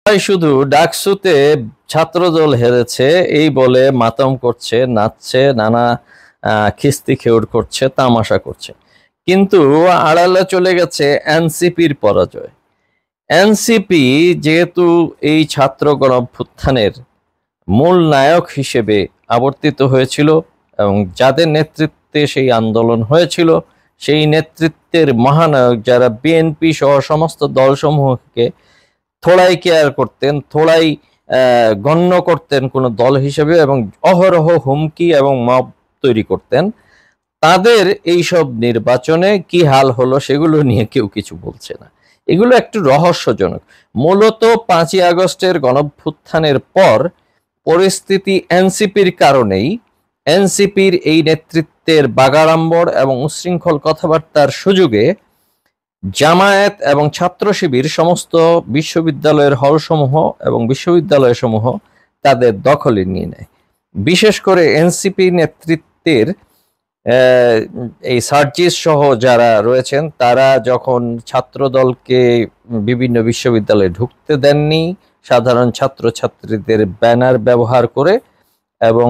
তাই শুধু ডাকসুতে ছাত্রদল হেরেছে এই বলে মাতম করছে, নাচছে, নানা খিস্তি খেউড় করছে, তামাশা করছে, কিন্তু আড়ালে চলে গেছে এনসিপির পরাজয়। এনসিপি যেহেতু এই ছাত্র গণঅভ্যুত্থানের মূল নায়ক হিসেবে আবর্তিত হয়েছিল এবং যাদের নেতৃত্বে সেই আন্দোলন হয়েছিল, সেই নেতৃত্বের মহানায়ক যারা বিএনপি সহ সমস্ত দলসমূহকে থোড়াই কেয়ার করতেন, থোড়াই গণ্য করতেন কোনো দল হিসেবে এবং অহরহ হুমকি এবং মব তৈরি করতেন, তাদের এইসব নির্বাচনে কি হাল হলো সেগুলো নিয়ে কেউ কিছু বলছে না। এগুলো একটু রহস্যজনক। মূলত 5ই আগস্টের গণঅভ্যুত্থানের পর পরিস্থিতি এনসিপির কারণেই, এনসিপির এই নেতৃত্বের বাগাড়ম্বর এবং উচ্ছৃঙ্খল কথাবার্তার সুযোগে জামায়াত এবং ছাত্র শিবির সমস্ত বিশ্ববিদ্যালয়ের হলসমূহ এবং বিশ্ববিদ্যালয় সমূহ তাদের দখলে নিয়ে নেয়। বিশেষ করে এনসিপি নেতৃত্বের এই সার্জিস সহ যারা রয়েছেন তারা যখন ছাত্রদলকে বিভিন্ন বিশ্ববিদ্যালয়ে ঢুকতে দেননি, সাধারণ ছাত্রছাত্রীদের ব্যানার ব্যবহার করে এবং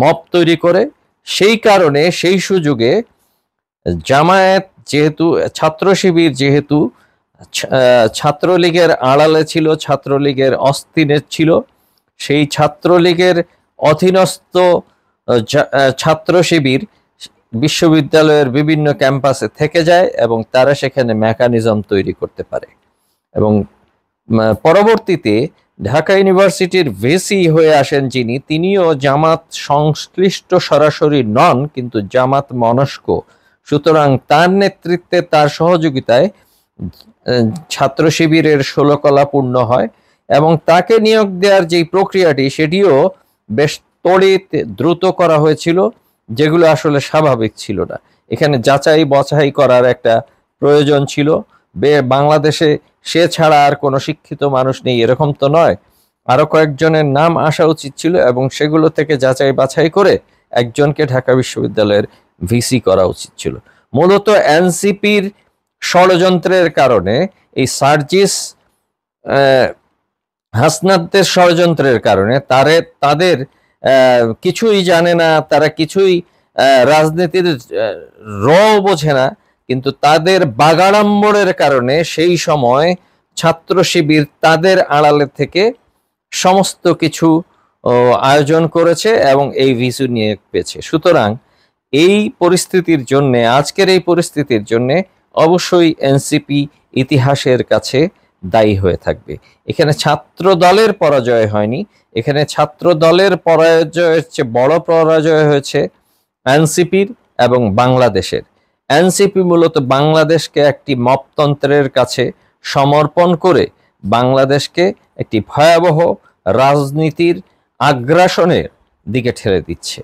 মব তৈরি করে, সেই কারণে সেই সুযোগে জামায়াত যেহেতু, ছাত্র শিবির যেহেতু ছাত্রলীগের আড়ালে ছিল, ছাত্রলীগের অস্থিনে ছিল, সেই ছাত্রলীগের অধীনস্থ ছাত্র শিবির বিশ্ববিদ্যালয়ের বিভিন্ন ক্যাম্পাসে থেকে যায় এবং তারা সেখানে মেকানিজম তৈরি করতে পারে। এবং পরবর্তীতে ঢাকা ইউনিভার্সিটির ভিসি হয়ে আসেন যিনি, তিনিও জামাত সংশ্লিষ্ট সরাসরি নন কিন্তু জামাত মনস্ক। সুতরাং তার নেতৃত্বে, তার সহযোগিতায় ছাত্র শিবিরের ষোলকলা পূর্ণ হয় এবং তাকে নিয়োগ দেওয়ার যে প্রক্রিয়াটি সেটিও বেশ তড়িৎ দ্রুত করা হয়েছিল, যেগুলো আসলে স্বাভাবিক ছিল না। এখানে যাচাই বাছাই করার একটা প্রয়োজন ছিল। বাংলাদেশে সে ছাড়া আর কোনো শিক্ষিত মানুষ নেই এরকম তো নয়, আরো কয়েকজনের নাম আসা উচিত ছিল এবং সেগুলো থেকে যাচাই বাছাই করে একজনকে ঢাকা বিশ্ববিদ্যালয়ের ভিসি করা উচিত ছিল। মূলত এনসিপির ষড়যন্ত্রের কারণে, এই সার্জিস হাসনাতদের ষড়যন্ত্রের কারণে তাদের কিছুই জানে না, তারা কিছুই রাজনীতির বোঝে না, কিন্তু তাদের বাগাড়ম্বরের কারণে সেই সময় ছাত্র শিবির তাদের আড়ালে থেকে সমস্ত কিছু আয়োজন করেছে এবং এই ভিসি নিয়ে পেয়েছে। সুতরাং এই পরিস্থিতির জন্য, আজকের এই পরিস্থিতির জন্য অবশ্যই এনসিপি ইতিহাসের কাছে দায়ী হয়ে থাকবে। এখানে ছাত্র দলের পরাজয় হয়নি, এখানে ছাত্র দলের পরাজয়ের চেয়ে বড় পরাজয় হয়েছে এনসিপির এবং বাংলাদেশের। এনসিপি মূলত বাংলাদেশকে একটি মপতন্ত্রের কাছে সমর্পণ করে বাংলাদেশকে একটি ভয়াবহ রাজনীতির আগ্রাসনের দিকে ঠেলে দিচ্ছে।